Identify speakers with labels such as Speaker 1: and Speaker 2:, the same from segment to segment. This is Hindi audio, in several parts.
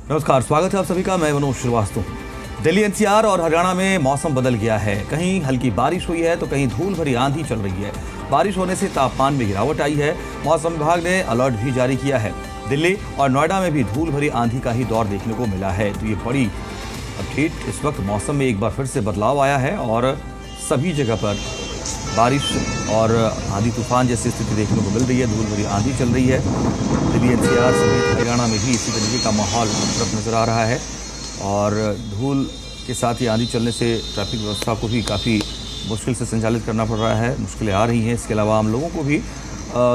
Speaker 1: नमस्कार, स्वागत है आप सभी का। मैं मनोज श्रीवास्तव। दिल्ली एनसीआर और हरियाणा में मौसम बदल गया है। कहीं हल्की बारिश हुई है तो कहीं धूल भरी आंधी चल रही है। बारिश होने से तापमान में गिरावट आई है। मौसम विभाग ने अलर्ट भी जारी किया है। दिल्ली और नोएडा में भी धूल भरी आंधी का ही दौर देखने को मिला है। तो ये बड़ी अपडेट। इस वक्त मौसम में एक बार फिर से बदलाव आया है और सभी जगह पर बारिश और आंधी तूफान जैसी स्थिति देखने को मिल रही है। धूल भरी आंधी चल रही है। दिल्ली एनसीआर समेत हरियाणा में भी इसी तरीके का माहौल तरफ नजर आ रहा है और धूल के साथ ही आंधी चलने से ट्रैफिक व्यवस्था को भी काफ़ी मुश्किल से संचालित करना पड़ रहा है। मुश्किलें आ रही हैं। इसके अलावा आम लोगों को भी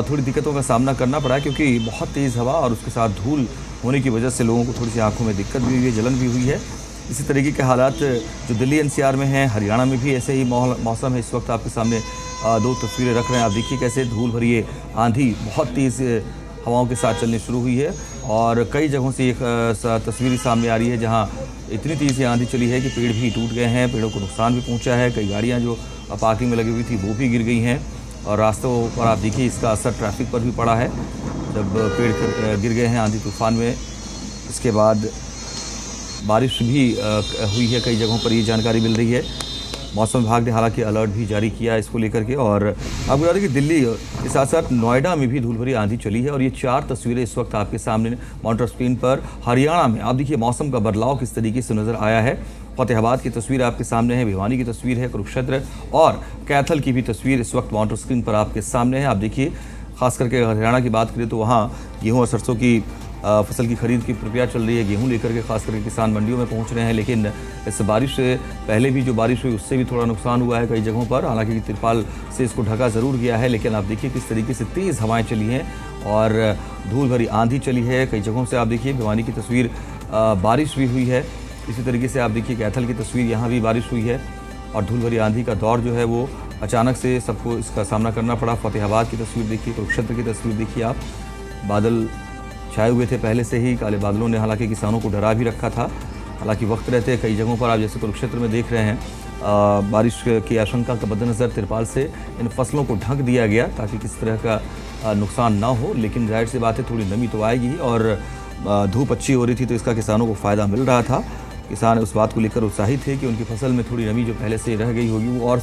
Speaker 1: थोड़ी दिक्कतों का सामना करना पड़ा है क्योंकि बहुत तेज़ हवा और उसके साथ धूल होने की वजह से लोगों को थोड़ी सी आंखों में दिक्कत भी हुई है, जलन भी हुई है। इसी तरीके के हालात जो दिल्ली एनसीआर में हैं, हरियाणा में भी ऐसे ही मौसम है। इस वक्त आपके सामने दो तस्वीरें रख रहे हैं। आप देखिए कैसे धूल भरी ये आंधी बहुत तेज़ हवाओं के साथ चलनी शुरू हुई है और कई जगहों से एक तस्वीर सामने आ रही है जहां इतनी तेज़ आंधी चली है कि पेड़ भी टूट गए हैं, पेड़ों को नुकसान भी पहुंचा है। कई गाड़ियां जो पार्किंग में लगी हुई थी वो भी गिर गई हैं और रास्तों पर आप देखिए इसका असर ट्रैफिक पर भी पड़ा है जब पेड़ गिर गए हैं आंधी तूफान में। इसके बाद बारिश भी हुई है कई जगहों पर, ये जानकारी मिल रही है। मौसम विभाग ने हालांकि अलर्ट भी जारी किया इसको लेकर के। और आपको बता दें कि दिल्ली के साथ साथ नोएडा में भी धूल भरी आंधी चली है और ये चार तस्वीरें इस वक्त आपके सामने मॉनिटर स्क्रीन पर। हरियाणा में आप देखिए मौसम का बदलाव किस तरीके से नजर आया है। फतेहाबाद की तस्वीर आपके सामने है, भिवानी की तस्वीर है, कुरुक्षेत्र और कैथल की भी तस्वीर इस वक्त मॉनिटर स्क्रीन पर आपके सामने है। आप देखिए खास करके हरियाणा की बात करें तो वहाँ गेहूँ और सरसों की फसल की खरीद की प्रक्रिया चल रही है। गेहूं लेकर के खास करके किसान मंडियों में पहुंच रहे हैं, लेकिन इस बारिश से पहले भी जो बारिश हुई उससे भी थोड़ा नुकसान हुआ है कई जगहों पर। हालांकि तिरपाल से इसको ढका ज़रूर गया है, लेकिन आप देखिए किस तरीके से तेज़ हवाएं चली हैं और धूल भरी आंधी चली है कई जगहों से। आप देखिए भिवानी की तस्वीर, बारिश भी हुई है। इसी तरीके से आप देखिए कैथल की तस्वीर, यहाँ भी बारिश हुई है और धूल भरी आंधी का दौर जो है वो अचानक से सबको इसका सामना करना पड़ा। फतेहाबाद की तस्वीर देखिए, कुरुक्षेत्र की तस्वीर देखिए आप। बादल छाए हुए थे पहले से ही, काले बादलों ने हालांकि किसानों को डरा भी रखा था। हालांकि वक्त रहते कई जगहों पर आप जैसे कुरुक्षेत्र में देख रहे हैं बारिश की आशंका के मद्देनज़र तिरपाल से इन फसलों को ढक दिया गया ताकि किसी तरह का नुकसान ना हो। लेकिन जाहिर सी बात है थोड़ी नमी तो आएगी और धूप अच्छी हो रही थी तो इसका किसानों को फ़ायदा मिल रहा था। किसान उस बात को लेकर उत्साहित थे कि उनकी फसल में थोड़ी नमी जो पहले से रह गई होगी वो और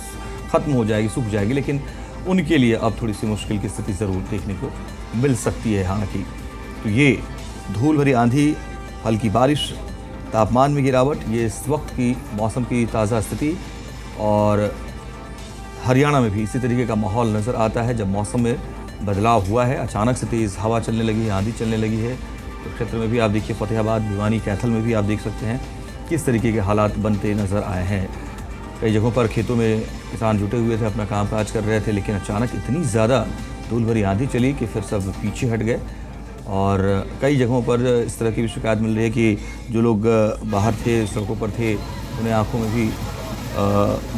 Speaker 1: ख़त्म हो जाएगी, सूख जाएगी। लेकिन उनके लिए अब थोड़ी सी मुश्किल की स्थिति ज़रूर देखने को मिल सकती है। हालांकि तो ये धूल भरी आंधी, हल्की बारिश, तापमान में गिरावट, ये इस वक्त की मौसम की ताज़ा स्थिति। और हरियाणा में भी इसी तरीके का माहौल नज़र आता है जब मौसम में बदलाव हुआ है। अचानक से तेज़ हवा चलने लगी है, आंधी चलने लगी है। तो क्षेत्र में भी आप देखिए फतेहाबाद, भिवानी, कैथल में भी आप देख सकते हैं किस तरीके के हालात बनते नज़र आए हैं। कई जगहों पर खेतों में किसान जुटे हुए थे, अपना कामकाज कर रहे थे, लेकिन अचानक इतनी ज़्यादा धूल भरी आंधी चली कि फिर सब पीछे हट गए। और कई जगहों पर इस तरह की भी शिकायत मिल रही है कि जो लोग बाहर थे, सड़कों पर थे, उन्हें आंखों में भी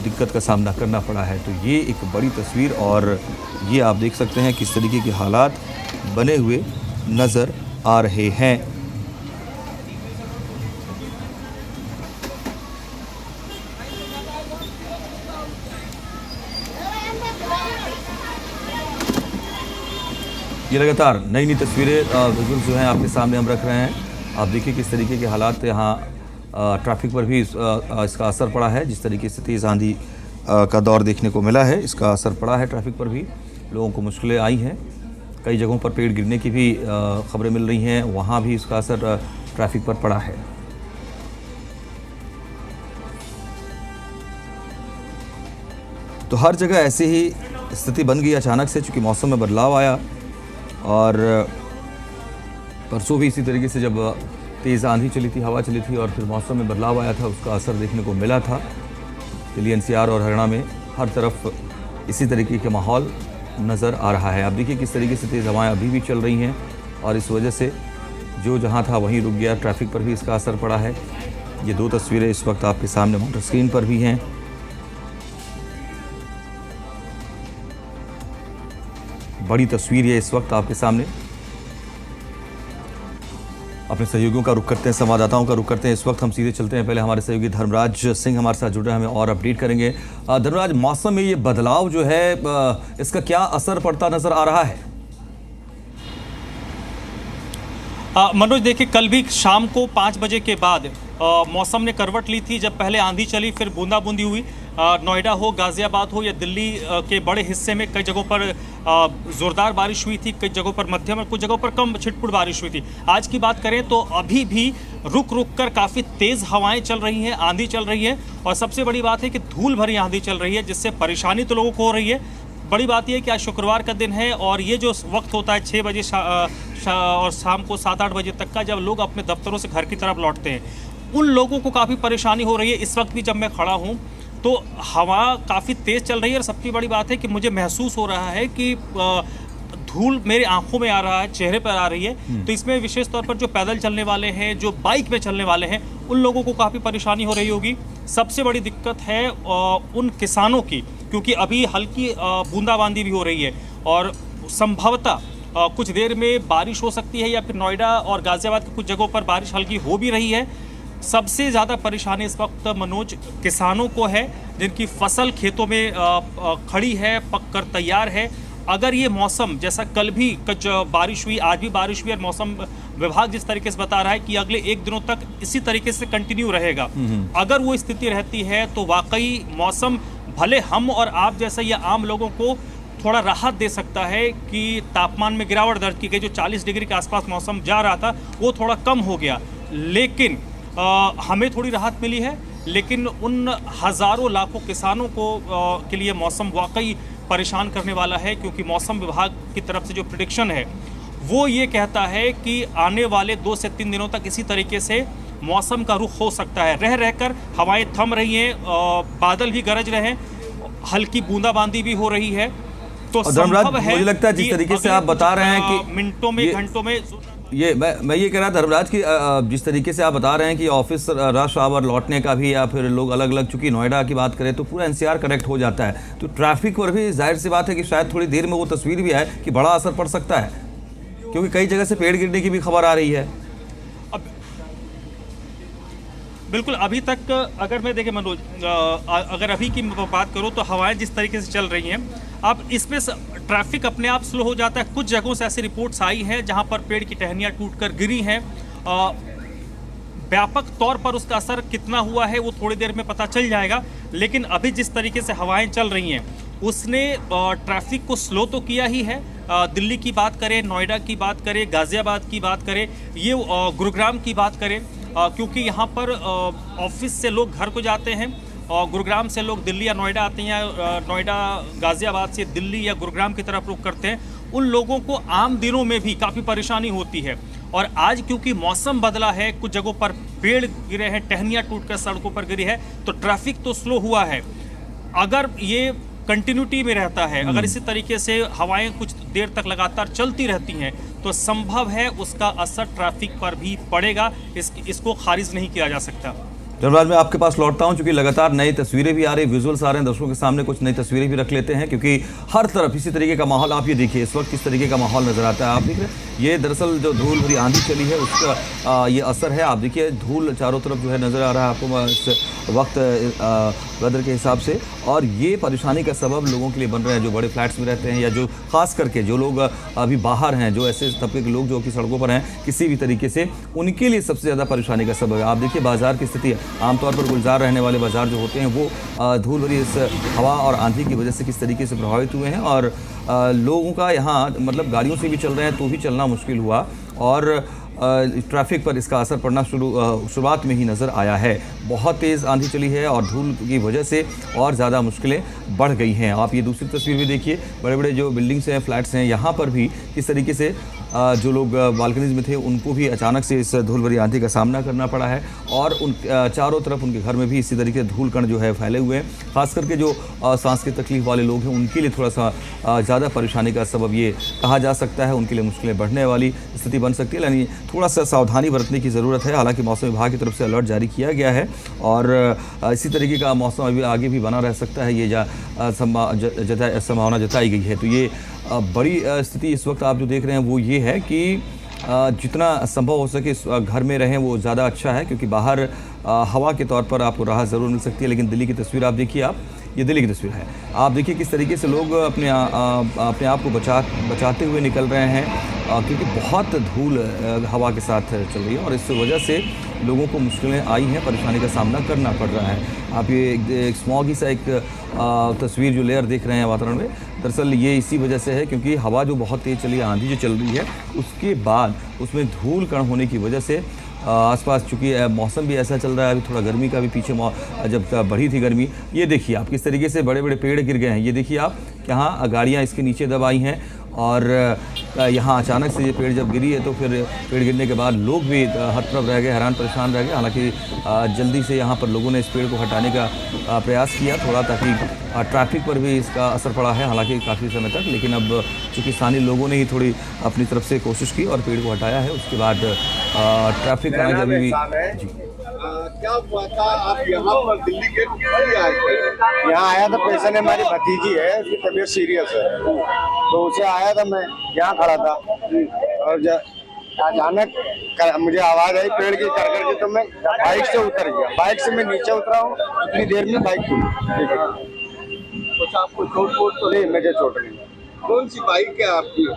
Speaker 1: दिक्कत का सामना करना पड़ा है। तो ये एक बड़ी तस्वीर और ये आप देख सकते हैं किस तरीके के हालात बने हुए नज़र आ रहे हैं। ये लगातार नई नई तस्वीरें विजुअल जो हैं आपके सामने हम रख रहे हैं। आप देखिए किस तरीके के हालात यहाँ ट्रैफिक पर भी इसका असर पड़ा है। जिस तरीके से तेज़ आंधी का दौर देखने को मिला है, इसका असर पड़ा है ट्रैफिक पर भी। लोगों को मुश्किलें आई हैं। कई जगहों पर पेड़ गिरने की भी खबरें मिल रही हैं, वहाँ भी इसका असर ट्रैफिक पर पड़ा है। तो हर जगह ऐसी ही स्थिति बन गई अचानक से, चूँकि मौसम में बदलाव आया। और परसों भी इसी तरीके से जब तेज़ आंधी चली थी, हवा चली थी और फिर मौसम में बदलाव आया था, उसका असर देखने को मिला था। दिल्ली एनसीआर और हरियाणा में हर तरफ इसी तरीके के माहौल नज़र आ रहा है। आप देखिए किस तरीके से तेज़ हवाएं अभी भी चल रही हैं और इस वजह से जो जहां था वहीं रुक गया। ट्रैफिक पर भी इसका असर पड़ा है। ये दो तस्वीरें इस वक्त आपके सामने मॉनिटर स्क्रीन पर भी हैं। बड़ी तस्वीर है इस वक्त आपके सामने। अपने सहयोगियों का रुख करते हैं, संवाददाताओं का रुख करते हैं। इस वक्त हम सीधे चलते हैं, पहले हमारे सहयोगी धर्मराज सिंह हमारे साथ जुड़ रहे हैं, हमें और अपडेट करेंगे। धर्मराज, मौसम में ये बदलाव जो है इसका क्या असर पड़ता नजर आ रहा है?
Speaker 2: मनोज देखिए, कल भी शाम को 5 बजे के बाद मौसम ने करवट ली थी, जब पहले आंधी चली फिर बूंदाबूंदी हुई। नोएडा हो, गाजियाबाद हो या दिल्ली के बड़े हिस्से में कई जगहों पर ज़ोरदार बारिश हुई थी, कई जगहों पर मध्यम और कुछ जगहों पर कम छिटपुट बारिश हुई थी। आज की बात करें तो अभी भी रुक रुक कर काफ़ी तेज़ हवाएं चल रही हैं, आंधी चल रही है और सबसे बड़ी बात है कि धूल भरी आंधी चल रही है, जिससे परेशानी तो लोगों को हो रही है। बड़ी बात यह है कि आज शुक्रवार का दिन है और ये जो वक्त होता है 6 बजे और शाम को 7-8 बजे तक का, जब लोग अपने दफ्तरों से घर की तरफ लौटते हैं, उन लोगों को काफ़ी परेशानी हो रही है। इस वक्त भी जब मैं खड़ा हूँ तो हवा काफ़ी तेज़ चल रही है और सबसे बड़ी बात है कि मुझे महसूस हो रहा है कि धूल मेरे आंखों में आ रहा है, चेहरे पर आ रही है। तो इसमें विशेष तौर पर जो पैदल चलने वाले हैं, जो बाइक में चलने वाले हैं, उन लोगों को काफ़ी परेशानी हो रही होगी। सबसे बड़ी दिक्कत है उन किसानों की, क्योंकि अभी हल्की बूंदाबांदी भी हो रही है और संभवतः कुछ देर में बारिश हो सकती है या फिर नोएडा और गाजियाबाद की कुछ जगहों पर बारिश हल्की हो भी रही है। सबसे ज़्यादा परेशानी इस वक्त मनोज किसानों को है, जिनकी फसल खेतों में खड़ी है, पक कर तैयार है। अगर ये मौसम, जैसा कल भी कुछ बारिश हुई, आज भी बारिश हुई और मौसम विभाग जिस तरीके से बता रहा है कि अगले 1 दिनों तक इसी तरीके से कंटिन्यू रहेगा, अगर वो स्थिति रहती है तो वाकई मौसम भले हम और आप जैसा या आम लोगों को थोड़ा राहत दे सकता है कि तापमान में गिरावट दर्ज की गई। जो 40 डिग्री के आसपास मौसम जा रहा था वो थोड़ा कम हो गया, लेकिन हमें थोड़ी राहत मिली है। लेकिन उन हज़ारों लाखों किसानों को के लिए मौसम वाकई परेशान करने वाला है, क्योंकि मौसम विभाग की तरफ से जो प्रेडिक्शन है वो ये कहता है कि आने वाले 2 से 3 दिनों तक इसी तरीके से मौसम का रुख हो सकता है। रह रहकर हवाएं थम रही हैं, बादल भी गरज रहे हैं, हल्की बूंदाबांदी भी हो रही है। तो संभव है,
Speaker 1: मुझे लगता है जिस तरीके से आप बता रहे हैं कि
Speaker 2: मिनटों में, घंटों में,
Speaker 1: ये मैं ये कह रहा था धर्मराज की, जिस तरीके से आप बता रहे हैं कि ऑफिस रश आवर लौटने का भी या फिर लोग अलग अलग, चूंकि नोएडा की बात करें तो पूरा एनसीआर कनेक्ट हो जाता है, तो ट्रैफिक पर भी जाहिर सी बात है कि शायद थोड़ी देर में वो तस्वीर भी आए कि बड़ा असर पड़ सकता है, क्योंकि कई जगह से पेड़ गिरने की भी खबर आ रही है।
Speaker 2: बिल्कुल, अभी तक अगर मैं देखें मनोज, अगर अभी की बात करूं तो हवाएं जिस तरीके से चल रही हैं, अब इसमें ट्रैफिक अपने आप स्लो हो जाता है। कुछ जगहों से ऐसी रिपोर्ट्स आई हैं जहां पर पेड़ की टहनियां टूटकर गिरी हैं। व्यापक तौर पर उसका असर कितना हुआ है वो थोड़ी देर में पता चल जाएगा, लेकिन अभी जिस तरीके से हवाएं चल रही हैं उसने ट्रैफिक को स्लो तो किया ही है। दिल्ली की बात करें, नोएडा की बात करें, गाजियाबाद की बात करें, ये गुरुग्राम की बात करें, क्योंकि यहाँ पर ऑफिस से लोग घर को जाते हैं और गुरुग्राम से लोग दिल्ली या नोएडा आते हैं, या नोएडा गाजियाबाद से दिल्ली या गुरुग्राम की तरफ रुख करते हैं। उन लोगों को आम दिनों में भी काफ़ी परेशानी होती है। और आज क्योंकि मौसम बदला है, कुछ जगहों पर पेड़ गिरे हैं, टहनियाँ टूटकर सड़कों पर गिरी है, तो ट्रैफिक तो स्लो हुआ है। अगर ये कंटिन्यूटी में रहता है, अगर इसी तरीके से हवाएं कुछ देर तक लगातार चलती रहती हैं, तो संभव है उसका असर ट्रैफिक पर भी पड़ेगा। इसको खारिज नहीं किया जा सकता।
Speaker 1: धर्मराज, मैं आपके पास लौटता हूं, क्योंकि लगातार नई तस्वीरें भी आ रही, विजुअल्स आ रहे हैं, दर्शकों के सामने कुछ नई तस्वीरें भी रख लेते हैं, क्योंकि हर तरफ इसी तरीके का माहौल। आप ये देखिए इस वक्त किस तरीके का माहौल नजर आता है। आप देख रहे हैं, ये दरअसल जो धूल भरी आंधी चली है उसका ये असर है। आप देखिए धूल चारों तरफ जो है नजर आ रहा है आपको इस वक्त वेदर के हिसाब से, और ये परेशानी का सबब लोगों के लिए बन रहे हैं जो बड़े फ्लैट्स में रहते हैं, या जो खास करके जो लोग अभी बाहर हैं, जो ऐसे तबके के लोग जो कि सड़कों पर हैं किसी भी तरीके से, उनके लिए सबसे ज़्यादा परेशानी का सबब है। आप देखिए बाजार की स्थिति, आमतौर पर गुलजार रहने वाले बाजार जो होते हैं वो धूल भरी इस हवा और आंधी की वजह से किस तरीके से प्रभावित हुए हैं, और लोगों का यहाँ मतलब गाड़ियों से भी चल रहे हैं तो भी चलना मुश्किल हुआ, और ट्रैफिक पर इसका असर पड़ना शुरुआत में ही नज़र आया है। बहुत तेज़ आंधी चली है और धूल की वजह से और ज़्यादा मुश्किलें बढ़ गई हैं। आप ये दूसरी तस्वीर भी देखिए, बड़े बड़े जो बिल्डिंग्स हैं, फ्लैट्स हैं, यहाँ पर भी किस तरीके से जो लोग बालकनीज में थे उनको भी अचानक से इस धूल भरी आंधी का सामना करना पड़ा है, और उन चारों तरफ उनके घर में भी इसी तरीके से धूल कण जो है फैले हुए हैं। खास करके जो सांस की तकलीफ वाले लोग हैं उनके लिए थोड़ा सा ज़्यादा परेशानी का सबब ये कहा जा सकता है, उनके लिए मुश्किलें बढ़ने वाली स्थिति बन सकती है, यानी थोड़ा सा सावधानी बरतने की ज़रूरत है। हालांकि मौसम विभाग की तरफ से अलर्ट जारी किया गया है और इसी तरीके का मौसम अभी आगे भी बना रह सकता है, ये संभावना जताई गई है। तो ये बड़ी स्थिति इस वक्त आप जो देख रहे हैं वो ये है कि जितना संभव हो सके घर में रहें वो ज़्यादा अच्छा है, क्योंकि बाहर हवा के तौर पर आपको राहत ज़रूर मिल सकती है। लेकिन दिल्ली की तस्वीर आप देखिए, ये दिल्ली की तस्वीर है, आप देखिए किस तरीके से लोग अपने आप को बचाते हुए निकल रहे हैं, क्योंकि बहुत धूल हवा के साथ चल रही है और इस वजह से लोगों को मुश्किलें आई हैं, परेशानी का सामना करना पड़ रहा है। आप ये एक स्मॉगी सा एक तस्वीर जो लेयर देख रहे हैं वातावरण में, दरअसल ये इसी वजह से है क्योंकि हवा जो बहुत तेज़ चली है, आंधी जो चल रही है, उसके बाद उसमें धूल कण होने की वजह से आसपास, चूँकि मौसम भी ऐसा चल रहा है, अभी थोड़ा गर्मी का भी पीछे जब बढ़ी थी गर्मी, ये देखिए आप किस तरीके से बड़े बड़े पेड़ गिर गए हैं। ये देखिए आप, यहाँ गाड़ियाँ इसके नीचे दब आई हैं और यहाँ अचानक से ये पेड़ जब गिरी है तो फिर पेड़ गिरने के बाद लोग भी हर तरफ रह गए, हैरान परेशान रह गए। हालांकि जल्दी से यहाँ पर लोगों ने इस पेड़ को हटाने का प्रयास किया थोड़ा, ताकि ट्रैफिक पर भी इसका असर पड़ा है हालांकि काफ़ी समय तक। लेकिन अब चूँकि स्थानीय लोगों ने ही थोड़ी अपनी तरफ से कोशिश की और पेड़ को हटाया है, उसके बाद ट्रैफिक का अभी भी जी।
Speaker 3: क्या हुआ था? आप यहाँ पर दिल्ली गेट क्यों आए थे? यहाँ आया था, पेशेंट है, हमारी भतीजी है, उसकी तबीयत सीरियस है, तो उसे आया था, मैं यहाँ खड़ा था और अचानक मुझे आवाज आई पेड़ की कर करके, तो मैं बाइक से उतर गया। बाइक से मैं नीचे उतरा हूँ, उतनी देर में बाइक टूटी। कुछ आपको चोट तो नहीं? मुझे चोट नहीं। कौन सी बाइक है आपकी?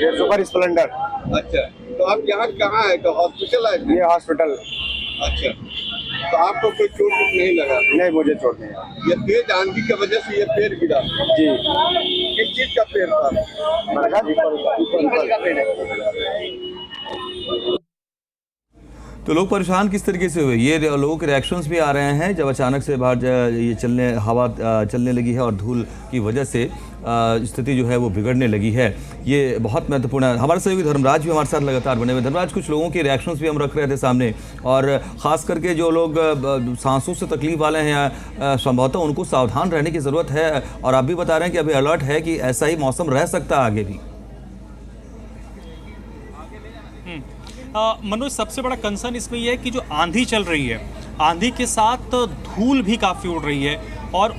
Speaker 3: ये सुपर स्प्लेंडर। अच्छा, तो आप यहाँ कहाँ है? तो हॉस्पिटल है? ये हॉस्पिटल। अच्छा, तो आपको कोई चोट नहीं लगा? नहीं, मुझे चोट नहीं लगा। ये तेज आंधी की वजह से ये पेड़ गिरा? जी। किस चीज का पेड़ था? पीपल का पेड़ है।
Speaker 1: तो लोग परेशान किस तरीके से हुए, ये लोगों के रिएक्शंस भी आ रहे हैं जब अचानक से बाहर ये हवा चलने लगी है और धूल की वजह से स्थिति जो है वो बिगड़ने लगी है। ये बहुत महत्वपूर्ण है। हमारे सहयोगी धर्मराज भी हमारे साथ लगातार बने हुए। धर्मराज, कुछ लोगों के रिएक्शंस भी हम रख रहे थे सामने, और ख़ास करके जो लोग सांसों से तकलीफ वाले हैं, संभवतः उनको सावधान रहने की ज़रूरत है। और आप भी बता रहे हैं कि अभी अलर्ट है कि ऐसा ही मौसम रह सकता है आगे भी।
Speaker 2: मनोज, सबसे बड़ा कंसर्न इसमें यह है कि जो आंधी चल रही है, आंधी के साथ धूल भी काफ़ी उड़ रही है और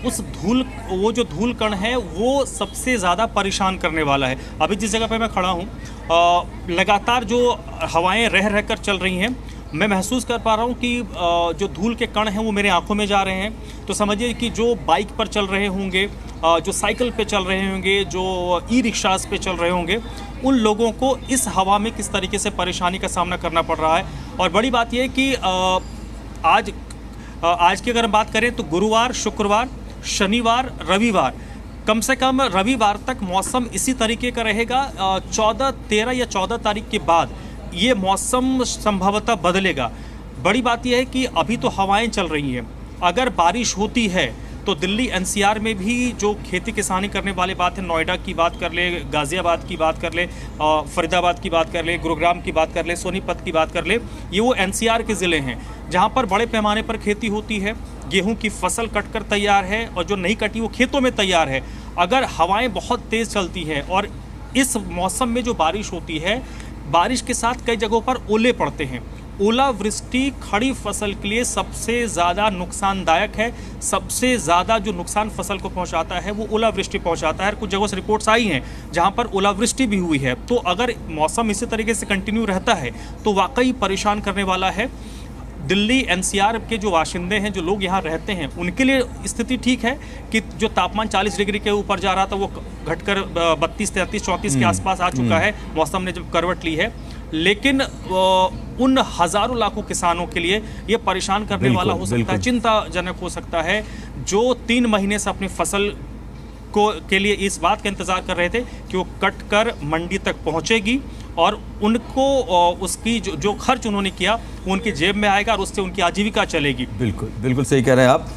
Speaker 2: वो जो धूल कण है वो सबसे ज़्यादा परेशान करने वाला है। अभी जिस जगह पे मैं खड़ा हूँ, लगातार जो हवाएं रह रह कर चल रही हैं, मैं महसूस कर पा रहा हूँ कि जो धूल के कण हैं वो मेरे आंखों में जा रहे हैं। तो समझिए कि जो बाइक पर चल रहे होंगे, जो साइकिल पे चल रहे होंगे, जो ई रिक्शास पे चल रहे होंगे, उन लोगों को इस हवा में किस तरीके से परेशानी का सामना करना पड़ रहा है। और बड़ी बात यह है कि आज की अगर हम बात करें तो गुरुवार, शुक्रवार, शनिवार, रविवार, कम से कम रविवार तक मौसम इसी तरीके का रहेगा। 13 या 14 तारीख के बाद ये मौसम संभवतः बदलेगा। बड़ी बात यह है कि अभी तो हवाएं चल रही हैं, अगर बारिश होती है तो दिल्ली एनसीआर में भी जो खेती किसानी करने वाले बात है, नोएडा की बात कर ले, गाज़ियाबाद की बात कर ले, फरीदाबाद की बात कर ले, गुरुग्राम की बात कर ले, सोनीपत की बात कर ले, ये वो एनसीआर के ज़िले हैं जहाँ पर बड़े पैमाने पर खेती होती है। गेहूं की फसल कटकर तैयार है और जो नहीं कटी वो खेतों में तैयार है। अगर हवाएं बहुत तेज़ चलती हैं और इस मौसम में जो बारिश होती है, बारिश के साथ कई जगहों पर ओले पड़ते हैं। ओलावृष्टि खड़ी फसल के लिए सबसे ज़्यादा नुकसानदायक है। सबसे ज़्यादा जो नुकसान फसल को पहुंचाता है वो ओलावृष्टि पहुंचाता है। कुछ जगहों से रिपोर्ट्स आई हैं जहां पर ओलावृष्टि भी हुई है। तो अगर मौसम इसी तरीके से कंटिन्यू रहता है तो वाकई परेशान करने वाला है। दिल्ली एनसीआर के जो वाशिंदे हैं, जो लोग यहाँ रहते हैं, उनके लिए स्थिति ठीक है कि जो तापमान 40 डिग्री के ऊपर जा रहा था वो घटकर 32, 33, 34 के आसपास आ चुका है, मौसम ने जब करवट ली है। लेकिन उन हज़ारों लाखों किसानों के लिए ये परेशान करने वाला हो सकता है, चिंताजनक हो सकता है, जो 3 महीने से अपनी फसल के लिए इस बात का इंतज़ार कर रहे थे कि वो कट कर मंडी तक पहुँचेगी और उनको उसकी जो खर्च उन्होंने किया वो उनकी जेब में आएगा और उससे उनकी आजीविका चलेगी।
Speaker 1: बिल्कुल बिल्कुल सही कह रहे हैं आप।